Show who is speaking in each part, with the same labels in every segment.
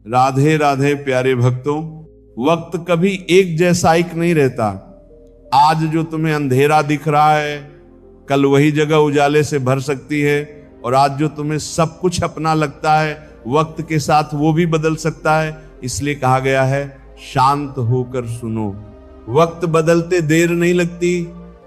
Speaker 1: राधे राधे प्यारे भक्तों, वक्त कभी एक जैसा एक नहीं रहता। आज जो तुम्हें अंधेरा दिख रहा है, कल वही जगह उजाले से भर सकती है। और आज जो तुम्हें सब कुछ अपना लगता है, वक्त के साथ वो भी बदल सकता है। इसलिए कहा गया है, शांत होकर सुनो। वक्त बदलते देर नहीं लगती।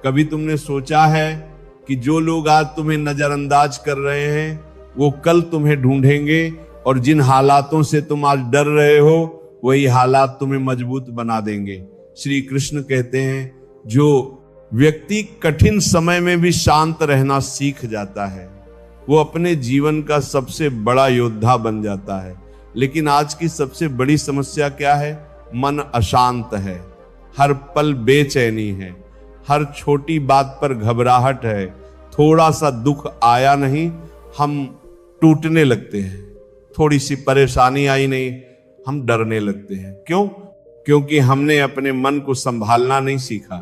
Speaker 1: कभी तुमने सोचा है कि जो लोग आज तुम्हें नजरअंदाज कर रहे हैं, वो कल तुम्हें ढूंढेंगे, और जिन हालातों से तुम आज डर रहे हो, वही हालात तुम्हें मजबूत बना देंगे। श्री कृष्ण कहते हैं, जो व्यक्ति कठिन समय में भी शांत रहना सीख जाता है, वो अपने जीवन का सबसे बड़ा योद्धा बन जाता है। लेकिन आज की सबसे बड़ी समस्या क्या है? मन अशांत है, हर पल बेचैनी है, हर छोटी बात पर घबराहट है। थोड़ा सा दुख आया नहीं, हम टूटने लगते हैं। थोड़ी सी परेशानी आई नहीं, हम डरने लगते हैं। क्यों? क्योंकि हमने अपने मन को संभालना नहीं सीखा।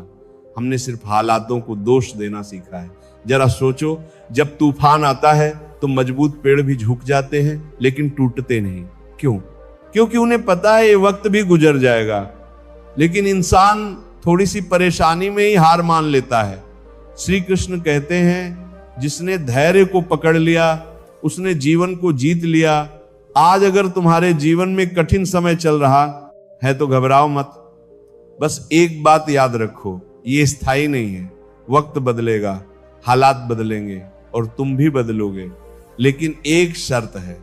Speaker 1: हमने सिर्फ हालातों को दोष देना सीखा है। जरा सोचो, जब तूफान आता है तो मजबूत पेड़ भी झुक जाते हैं, लेकिन टूटते नहीं। क्यों? क्योंकि उन्हें पता है ये वक्त भी गुजर जाएगा। लेकिन इंसान थोड़ी सी परेशानी में ही हार मान लेता है। श्री कृष्ण कहते हैं, जिसने धैर्य को पकड़ लिया, उसने जीवन को जीत लिया। आज अगर तुम्हारे जीवन में कठिन समय चल रहा है तो घबराओ मत। बस एक बात याद रखो, ये स्थायी नहीं है। वक्त बदलेगा, हालात बदलेंगे और तुम भी बदलोगे। लेकिन एक शर्त है,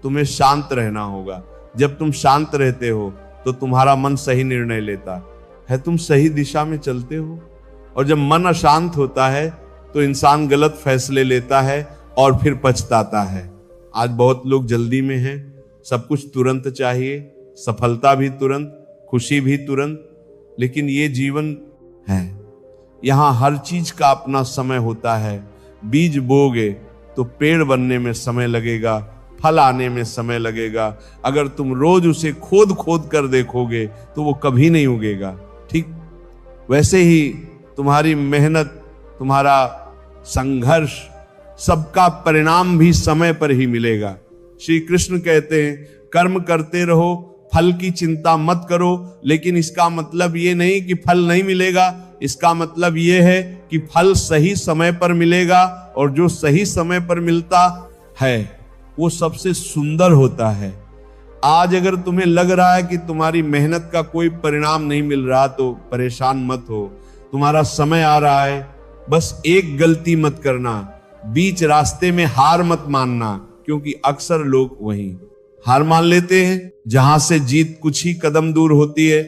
Speaker 1: तुम्हें शांत रहना होगा। जब तुम शांत रहते हो तो तुम्हारा मन सही निर्णय लेता है, तुम सही दिशा में चलते हो। और जब मन अशांत होता है तो इंसान गलत फैसले लेता है और फिर पछताता है। आज बहुत लोग जल्दी में हैं, सब कुछ तुरंत चाहिए, सफलता भी तुरंत, खुशी भी तुरंत। लेकिन ये जीवन है, यहाँ हर चीज का अपना समय होता है। बीज बोगे तो पेड़ बनने में समय लगेगा, फल आने में समय लगेगा। अगर तुम रोज उसे खोद खोद कर देखोगे तो वो कभी नहीं उगेगा। ठीक वैसे ही तुम्हारी मेहनत, तुम्हारा संघर्ष, सबका परिणाम भी समय पर ही मिलेगा। श्री कृष्ण कहते हैं, कर्म करते रहो, फल की चिंता मत करो। लेकिन इसका मतलब ये नहीं कि फल नहीं मिलेगा। इसका मतलब ये है कि फल सही समय पर मिलेगा, और जो सही समय पर मिलता है वो सबसे सुंदर होता है। आज अगर तुम्हें लग रहा है कि तुम्हारी मेहनत का कोई परिणाम नहीं मिल रहा, तो परेशान मत हो। तुम्हारा समय आ रहा है। बस एक गलती मत करना, बीच रास्ते में हार मत मानना। क्योंकि अक्सर लोग वहीं हार मान लेते हैं जहां से जीत कुछ ही कदम दूर होती है।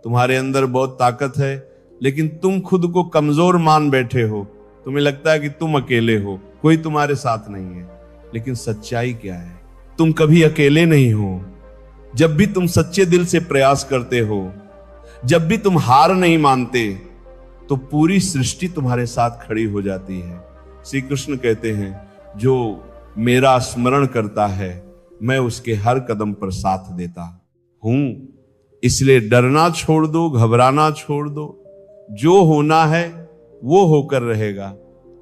Speaker 1: तुम्हारे अंदर बहुत ताकत है, लेकिन तुम खुद को कमजोर मान बैठे हो। तुम्हें लगता है कि तुम अकेले हो, कोई तुम्हारे साथ नहीं है। लेकिन सच्चाई क्या है? तुम कभी अकेले नहीं हो। जब भी तुम सच्चे दिल से प्रयास करते हो, जब भी तुम हार नहीं मानते, तो पूरी सृष्टि तुम्हारे साथ खड़ी हो जाती है। श्री कृष्ण कहते हैं, जो मेरा स्मरण करता है, मैं उसके हर कदम पर साथ देता हूं। इसलिए डरना छोड़ दो, घबराना छोड़ दो। जो होना है वो होकर रहेगा,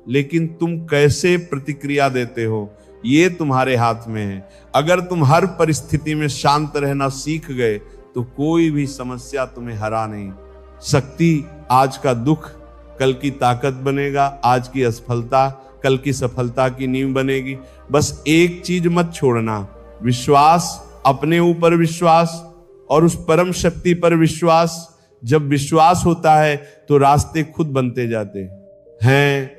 Speaker 1: लेकिन तुम कैसे प्रतिक्रिया देते हो ये तुम्हारे हाथ में है। अगर तुम हर परिस्थिति में शांत रहना सीख गए तो कोई भी समस्या तुम्हें हरा नहीं सकती। आज का दुख कल की ताकत बनेगा, आज की असफलता कल की सफलता की नींव बनेगी। बस एक चीज मत छोड़ना, विश्वास, अपने ऊपर विश्वास और उस परम शक्ति पर विश्वास। जब विश्वास होता है तो रास्ते खुद बनते जाते हैं।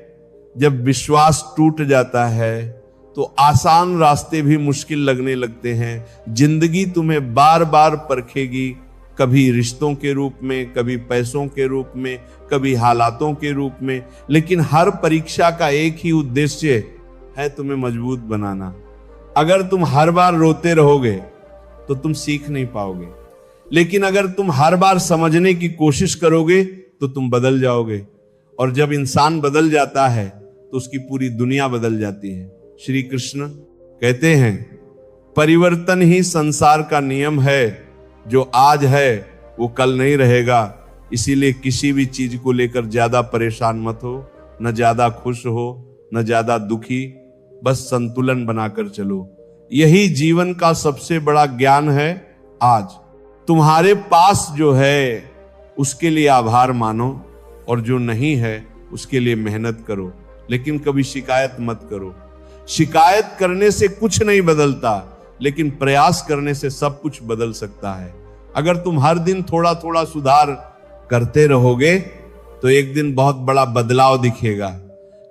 Speaker 1: जब विश्वास टूट जाता है तो आसान रास्ते भी मुश्किल लगने लगते हैं। जिंदगी तुम्हें बार बार परखेगी, कभी रिश्तों के रूप में, कभी पैसों के रूप में, कभी हालातों के रूप में। लेकिन हर परीक्षा का एक ही उद्देश्य है, तुम्हें मजबूत बनाना। अगर तुम हर बार रोते रहोगे तो तुम सीख नहीं पाओगे, लेकिन अगर तुम हर बार समझने की कोशिश करोगे तो तुम बदल जाओगे। और जब इंसान बदल जाता है तो उसकी पूरी दुनिया बदल जाती है। श्री कृष्ण कहते हैं, परिवर्तन ही संसार का नियम है। जो आज है वो कल नहीं रहेगा। इसीलिए किसी भी चीज को लेकर ज्यादा परेशान मत हो, न ज्यादा खुश हो, न ज्यादा दुखी। बस संतुलन बनाकर चलो। यही जीवन का सबसे बड़ा ज्ञान है। आज तुम्हारे पास जो है उसके लिए आभार मानो, और जो नहीं है उसके लिए मेहनत करो, लेकिन कभी शिकायत मत करो। शिकायत करने से कुछ नहीं बदलता, लेकिन प्रयास करने से सब कुछ बदल सकता है। अगर तुम हर दिन थोड़ा थोड़ा सुधार करते रहोगे तो एक दिन बहुत बड़ा बदलाव दिखेगा,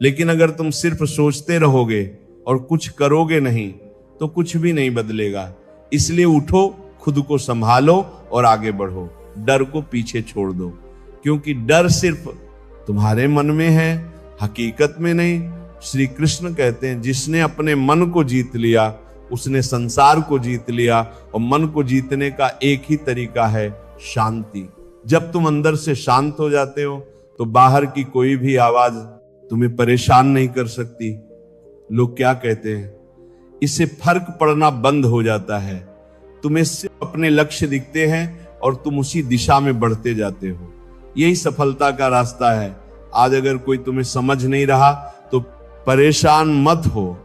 Speaker 1: लेकिन अगर तुम सिर्फ सोचते रहोगे और कुछ करोगे नहीं तो कुछ भी नहीं बदलेगा। इसलिए उठो, खुद को संभालो और आगे बढ़ो। डर को पीछे छोड़ दो, क्योंकि डर सिर्फ तुम्हारे मन में है, हकीकत में नहीं। श्री कृष्ण कहते हैं, जिसने अपने मन को जीत लिया उसने संसार को जीत लिया, और मन को जीतने का एक ही तरीका है, शांति। जब तुम अंदर से शांत हो जाते हो तो बाहर की कोई भी आवाज तुम्हें परेशान नहीं कर सकती। लोग क्या कहते हैं, इससे फर्क पड़ना बंद हो जाता है। तुम्हें सिर्फ अपने लक्ष्य दिखते हैं और तुम उसी दिशा में बढ़ते जाते हो। यही सफलता का रास्ता है। आज अगर कोई तुम्हें समझ नहीं रहा तो परेशान मत हो।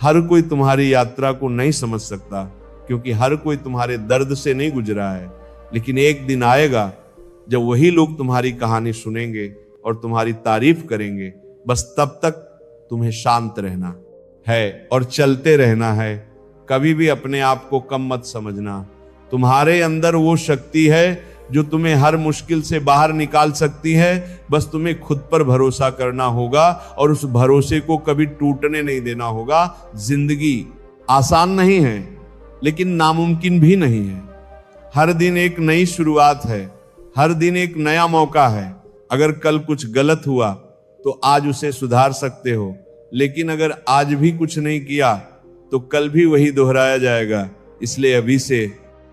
Speaker 1: हर कोई तुम्हारी यात्रा को नहीं समझ सकता, क्योंकि हर कोई तुम्हारे दर्द से नहीं गुजरा है। लेकिन एक दिन आएगा जब वही लोग तुम्हारी कहानी सुनेंगे और तुम्हारी तारीफ करेंगे। बस तब तक तुम्हें शांत रहना है और चलते रहना है। कभी भी अपने आप को कम मत समझना। तुम्हारे अंदर वो शक्ति है जो तुम्हें हर मुश्किल से बाहर निकाल सकती है। बस तुम्हें खुद पर भरोसा करना होगा और उस भरोसे को कभी टूटने नहीं देना होगा। जिंदगी आसान नहीं है, लेकिन नामुमकिन भी नहीं है। हर दिन एक नई शुरुआत है, हर दिन एक नया मौका है। अगर कल कुछ गलत हुआ तो आज उसे सुधार सकते हो, लेकिन अगर आज भी कुछ नहीं किया तो कल भी वही दोहराया जाएगा। इसलिए अभी से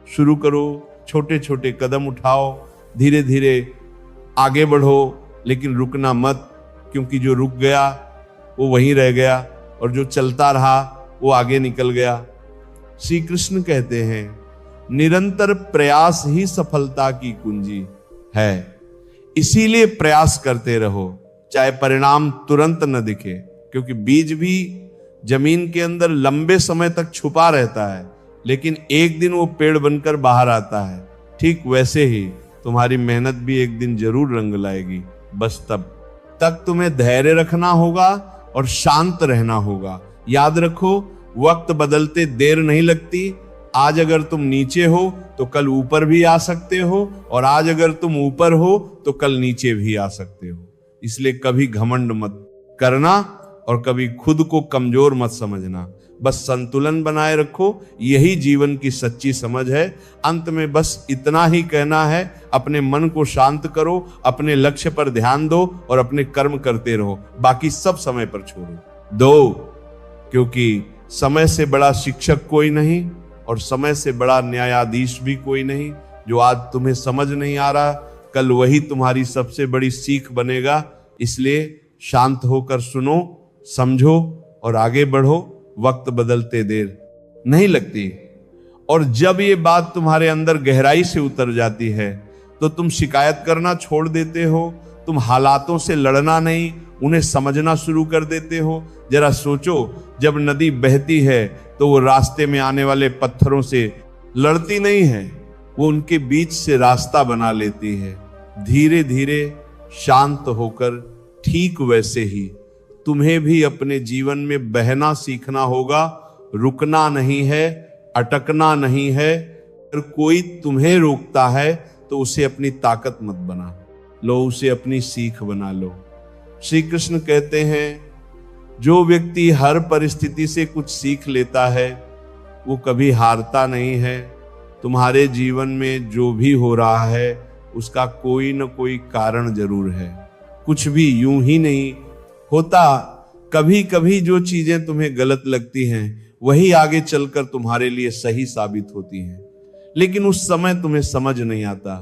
Speaker 1: शुरू करो, छोटे छोटे कदम उठाओ, धीरे धीरे आगे बढ़ो, लेकिन रुकना मत, क्योंकि जो रुक गया वो वहीं रह गया और जो चलता रहा वो आगे निकल गया। श्री कृष्ण कहते हैं, निरंतर प्रयास ही सफलता की कुंजी है। इसीलिए प्रयास करते रहो, चाहे परिणाम तुरंत न दिखे, क्योंकि बीज भी जमीन के अंदर लंबे समय तक छुपा रहता है, लेकिन एक दिन वो पेड़ बनकर बाहर आता है। ठीक वैसे ही तुम्हारी मेहनत भी एक दिन जरूर रंग लाएगी। बस तब तक तुम्हें धैर्य रखना होगा और शांत रहना होगा। याद रखो, वक्त बदलते देर नहीं लगती। आज अगर तुम नीचे हो तो कल ऊपर भी आ सकते हो, और आज अगर तुम ऊपर हो तो कल नीचे भी आ सकते हो। इसलिए कभी घमंड मत करना और कभी खुद को कमजोर मत समझना। बस संतुलन बनाए रखो, यही जीवन की सच्ची समझ है। अंत में बस इतना ही कहना है, अपने मन को शांत करो, अपने लक्ष्य पर ध्यान दो और अपने कर्म करते रहो। बाकी सब समय पर छोड़ो दो, क्योंकि समय से बड़ा शिक्षक कोई नहीं और समय से बड़ा न्यायाधीश भी कोई नहीं। जो आज तुम्हें समझ नहीं आ रहा, कल वही तुम्हारी सबसे बड़ी सीख बनेगा। इसलिए शांत होकर सुनो, समझो और आगे बढ़ो। वक्त बदलते देर नहीं लगती, और जब ये बात तुम्हारे अंदर गहराई से उतर जाती है तो तुम शिकायत करना छोड़ देते हो। तुम हालातों से लड़ना नहीं, उन्हें समझना शुरू कर देते हो। जरा सोचो, जब नदी बहती है तो वो रास्ते में आने वाले पत्थरों से लड़ती नहीं है, वो उनके बीच से रास्ता बना लेती है। धीरे धीरे शांत होकर ठीक वैसे ही तुम्हें भी अपने जीवन में बहना सीखना होगा। रुकना नहीं है, अटकना नहीं है। अगर कोई तुम्हें रोकता है तो उसे अपनी ताकत मत बना लो, उसे अपनी सीख बना लो। श्री कृष्ण कहते हैं, जो व्यक्ति हर परिस्थिति से कुछ सीख लेता है वो कभी हारता नहीं है। तुम्हारे जीवन में जो भी हो रहा है उसका कोई न कोई कारण जरूर है। कुछ भी यूं ही नहीं होता। कभी कभी जो चीजें तुम्हें गलत लगती हैं वही आगे चलकर तुम्हारे लिए सही साबित होती हैं, लेकिन उस समय तुम्हें समझ नहीं आता,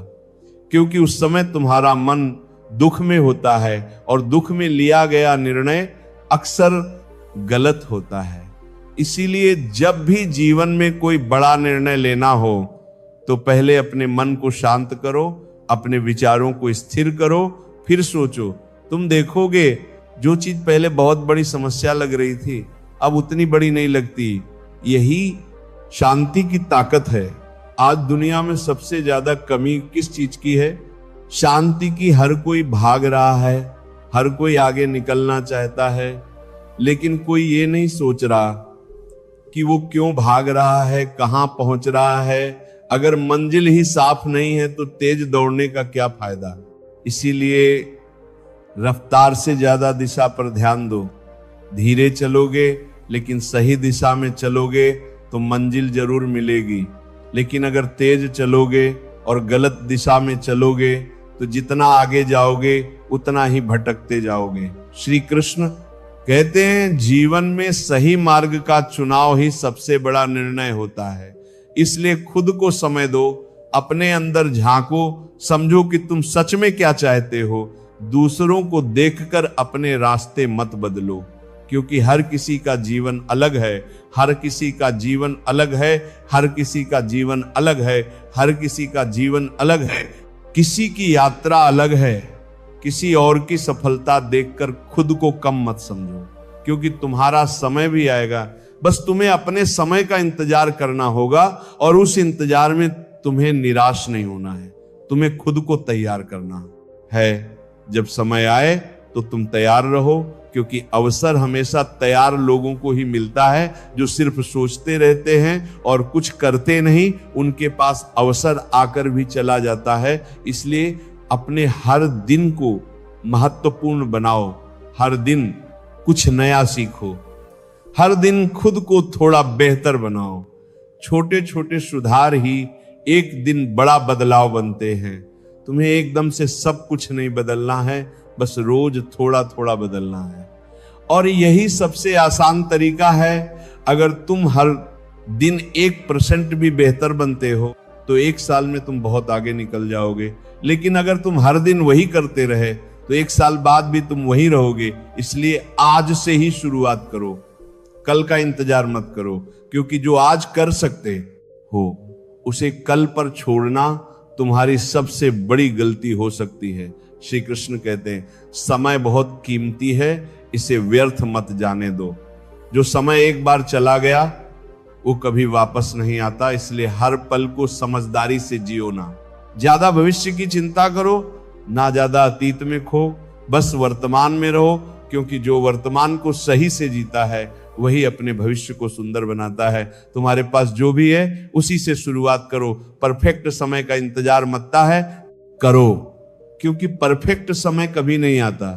Speaker 1: क्योंकि उस समय तुम्हारा मन दुख में होता है और दुख में लिया गया निर्णय अक्सर गलत होता है। इसीलिए जब भी जीवन में कोई बड़ा निर्णय लेना हो तो पहले अपने मन को शांत करो, अपने विचारों को स्थिर करो, फिर सोचो। तुम देखोगे जो चीज पहले बहुत बड़ी समस्या लग रही थी अब उतनी बड़ी नहीं लगती। यही शांति की ताकत है। आज दुनिया में सबसे ज्यादा कमी किस चीज की है? शांति की। हर कोई भाग रहा है, हर कोई आगे निकलना चाहता है, लेकिन कोई ये नहीं सोच रहा कि वो क्यों भाग रहा है, कहां पहुंच रहा है। अगर मंजिल ही साफ नहीं है तो तेज दौड़ने का क्या फायदा। इसीलिए रफ्तार से ज्यादा दिशा पर ध्यान दो। धीरे चलोगे लेकिन सही दिशा में चलोगे तो मंजिल जरूर मिलेगी, लेकिन अगर तेज चलोगे और गलत दिशा में चलोगे तो जितना आगे जाओगे उतना ही भटकते जाओगे। श्री कृष्ण कहते हैं जीवन में सही मार्ग का चुनाव ही सबसे बड़ा निर्णय होता है। इसलिए खुद को समय दो, अपने अंदर झांको, समझो कि तुम सच में क्या चाहते हो। दूसरों को देखकर अपने रास्ते मत बदलो, क्योंकि हर किसी का जीवन अलग है, हर किसी का जीवन अलग है, हर किसी का जीवन अलग है, हर किसी का जीवन अलग है। किसी की यात्रा अलग है। किसी और की सफलता देखकर खुद को कम मत समझो, क्योंकि तुम्हारा समय भी आएगा। बस तुम्हें अपने समय का इंतजार करना होगा और उस इंतजार में तुम्हें निराश नहीं होना है। तुम्हें खुद को तैयार करना है। जब समय आए तो तुम तैयार रहो, क्योंकि अवसर हमेशा तैयार लोगों को ही मिलता है। जो सिर्फ सोचते रहते हैं और कुछ करते नहीं, उनके पास अवसर आकर भी चला जाता है। इसलिए अपने हर दिन को महत्वपूर्ण बनाओ, हर दिन कुछ नया सीखो, हर दिन खुद को थोड़ा बेहतर बनाओ। छोटे छोटे सुधार ही एक दिन बड़ा बदलाव बनते हैं। तुम्हें एकदम से सब कुछ नहीं बदलना है, बस रोज थोड़ा थोड़ा बदलना है। और यही सबसे आसान तरीका है। अगर तुम हर दिन 1% भी बेहतर बनते हो तो 1 साल में तुम बहुत आगे निकल जाओगे। लेकिन अगर तुम हर दिन वही करते रहे तो 1 साल बाद भी तुम वही रहोगे। इसलिए आज से ही शुरुआत करो, कल का इंतजार मत करो, क्योंकि जो आज कर सकते हो उसे कल पर छोड़ना तुम्हारी सबसे बड़ी गलती हो सकती है। श्री कृष्ण कहते हैं समय बहुत कीमती है, इसे व्यर्थ मत जाने दो। जो समय एक बार चला गया वो कभी वापस नहीं आता। इसलिए हर पल को समझदारी से जियो ना। ज्यादा भविष्य की चिंता करो ना, ज्यादा अतीत में खो, बस वर्तमान में रहो, क्योंकि जो वर्तमान को सही से जीता है वही अपने भविष्य को सुंदर बनाता है। तुम्हारे पास जो भी है उसी से शुरुआत करो। परफेक्ट समय का इंतजार मत है करो, क्योंकि परफेक्ट समय कभी नहीं आता।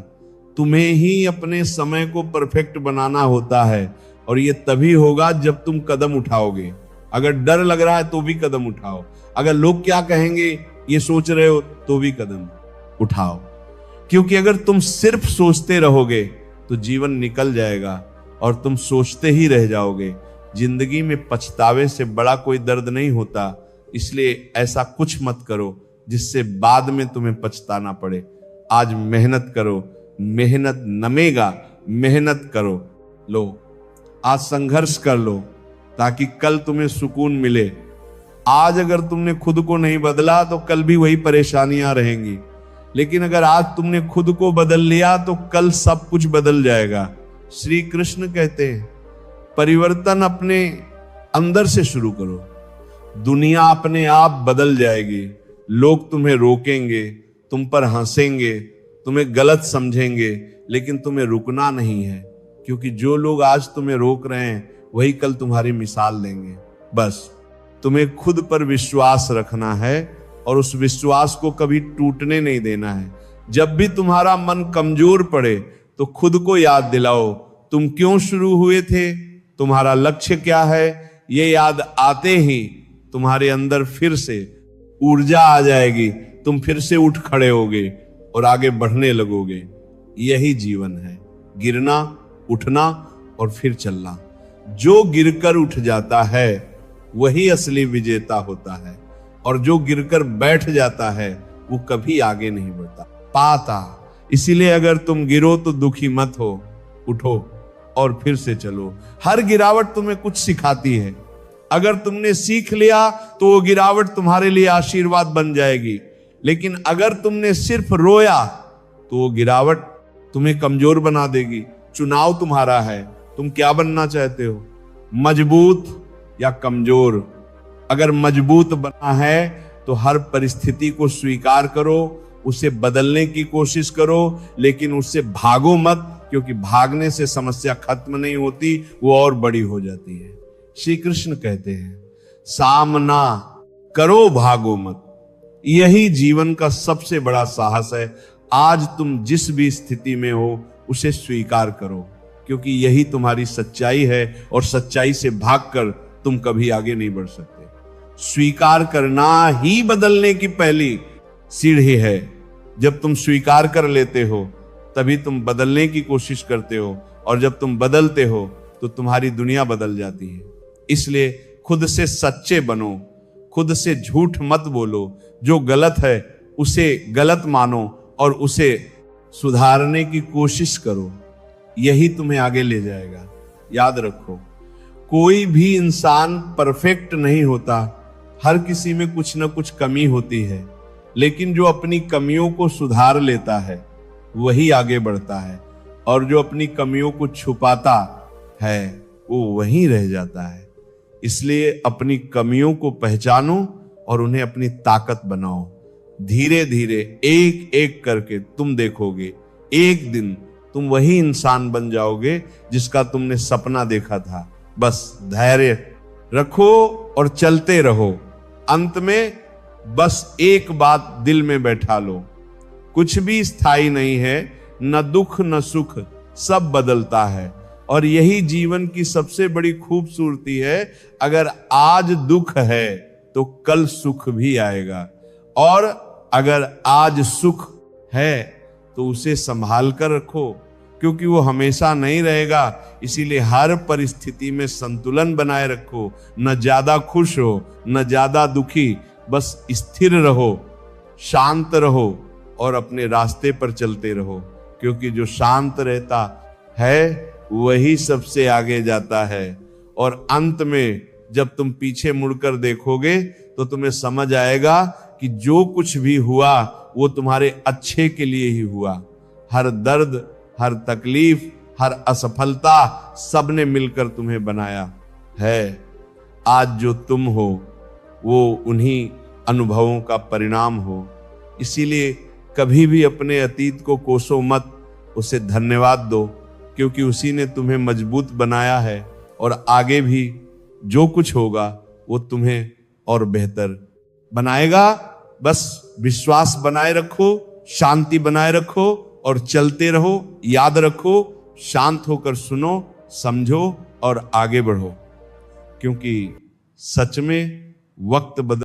Speaker 1: तुम्हें ही अपने समय को परफेक्ट बनाना होता है, और ये तभी होगा जब तुम कदम उठाओगे। अगर डर लग रहा है तो भी कदम उठाओ, अगर लोग क्या कहेंगे ये सोच रहे हो तो भी कदम उठाओ। क्योंकि अगर तुम सिर्फ सोचते रहोगे तो जीवन निकल जाएगा और तुम सोचते ही रह जाओगे। जिंदगी में पछतावे से बड़ा कोई दर्द नहीं होता। इसलिए ऐसा कुछ मत करो जिससे बाद में तुम्हें पछताना पड़े। आज मेहनत करो, मेहनत नमेगा, मेहनत करो। लो आज संघर्ष कर लो ताकि कल तुम्हें सुकून मिले। आज अगर तुमने खुद को नहीं बदला तो कल भी वही परेशानियां रहेंगी, लेकिन अगर आज तुमने खुद को बदल लिया तो कल सब कुछ बदल जाएगा। श्री कृष्ण कहते हैं परिवर्तन अपने अंदर से शुरू करो, दुनिया अपने आप बदल जाएगी। लोग तुम्हें रोकेंगे, तुम पर हंसेंगे, तुम्हें गलत समझेंगे, लेकिन तुम्हें रुकना नहीं है, क्योंकि जो लोग आज तुम्हें रोक रहे हैं वही कल तुम्हारी मिसाल देंगे। बस तुम्हें खुद पर विश्वास रखना है और उस विश्वास को कभी टूटने नहीं देना है। जब भी तुम्हारा मन कमजोर पड़े तो खुद को याद दिलाओ तुम क्यों शुरू हुए थे, तुम्हारा लक्ष्य क्या है। ये याद आते ही तुम्हारे अंदर फिर से ऊर्जा आ जाएगी, तुम फिर से उठ खड़े होगे और आगे बढ़ने लगोगे। यही जीवन है, गिरना, उठना और फिर चलना। जो गिरकर उठ जाता है वही असली विजेता होता है, और जो गिरकर बैठ जाता है वो कभी आगे नहीं बढ़ता पाता। इसीलिए अगर तुम गिरो तो दुखी मत हो, उठो और फिर से चलो। हर गिरावट तुम्हें कुछ सिखाती है। अगर तुमने सीख लिया तो वो गिरावट तुम्हारे लिए आशीर्वाद बन जाएगी, लेकिन अगर तुमने सिर्फ रोया तो वो गिरावट तुम्हें कमजोर बना देगी। चुनाव तुम्हारा है, तुम क्या बनना चाहते हो, मजबूत या कमजोर। अगर मजबूत बना है तो हर परिस्थिति को स्वीकार करो, उसे बदलने की कोशिश करो, लेकिन उससे भागो मत, क्योंकि भागने से समस्या खत्म नहीं होती, वो और बड़ी हो जाती है। श्री कृष्ण कहते हैं सामना करो, भागो मत। यही जीवन का सबसे बड़ा साहस है। आज तुम जिस भी स्थिति में हो उसे स्वीकार करो, क्योंकि यही तुम्हारी सच्चाई है, और सच्चाई से भागकर तुम कभी आगे नहीं बढ़ सकते। स्वीकार करना ही बदलने की पहली सीढ़ी है। जब तुम स्वीकार कर लेते हो तभी तुम बदलने की कोशिश करते हो, और जब तुम बदलते हो तो तुम्हारी दुनिया बदल जाती है। इसलिए खुद से सच्चे बनो, खुद से झूठ मत बोलो। जो गलत है उसे गलत मानो और उसे सुधारने की कोशिश करो, यही तुम्हें आगे ले जाएगा। याद रखो, कोई भी इंसान परफेक्ट नहीं होता, हर किसी में कुछ ना कुछ कमी होती है, लेकिन जो अपनी कमियों को सुधार लेता है वही आगे बढ़ता है, और जो अपनी कमियों को छुपाता है वो वहीं रह जाता है। इसलिए अपनी कमियों को पहचानो और उन्हें अपनी ताकत बनाओ। धीरे धीरे एक एक करके तुम देखोगे, एक दिन तुम वही इंसान बन जाओगे जिसका तुमने सपना देखा था। बस धैर्य रखो और चलते रहो। अंत में बस एक बात दिल में बैठा लो, कुछ भी स्थायी नहीं है, न दुख न सुख, सब बदलता है। और यही जीवन की सबसे बड़ी खूबसूरती है। अगर आज दुख है तो कल सुख भी आएगा, और अगर आज सुख है तो उसे संभाल कर रखो, क्योंकि वो हमेशा नहीं रहेगा। इसीलिए हर परिस्थिति में संतुलन बनाए रखो। न ज्यादा खुश हो न ज्यादा दुखी, बस स्थिर रहो, शांत रहो और अपने रास्ते पर चलते रहो, क्योंकि जो शांत रहता है वही सबसे आगे जाता है। और अंत में जब तुम पीछे मुड़कर देखोगे तो तुम्हें समझ आएगा कि जो कुछ भी हुआ वो तुम्हारे अच्छे के लिए ही हुआ। हर दर्द, हर तकलीफ, हर असफलता, सबने मिलकर तुम्हें बनाया है। आज जो तुम हो वो उन्हीं अनुभवों का परिणाम हो। इसीलिए कभी भी अपने अतीत को कोसो मत, उसे धन्यवाद दो, क्योंकि उसी ने तुम्हें मजबूत बनाया है, और आगे भी जो कुछ होगा वो तुम्हें और बेहतर बनाएगा। बस विश्वास बनाए रखो, शांति बनाए रखो और चलते रहो। याद रखो, शांत होकर सुनो, समझो और आगे बढ़ो, क्योंकि सच में वक्त बदल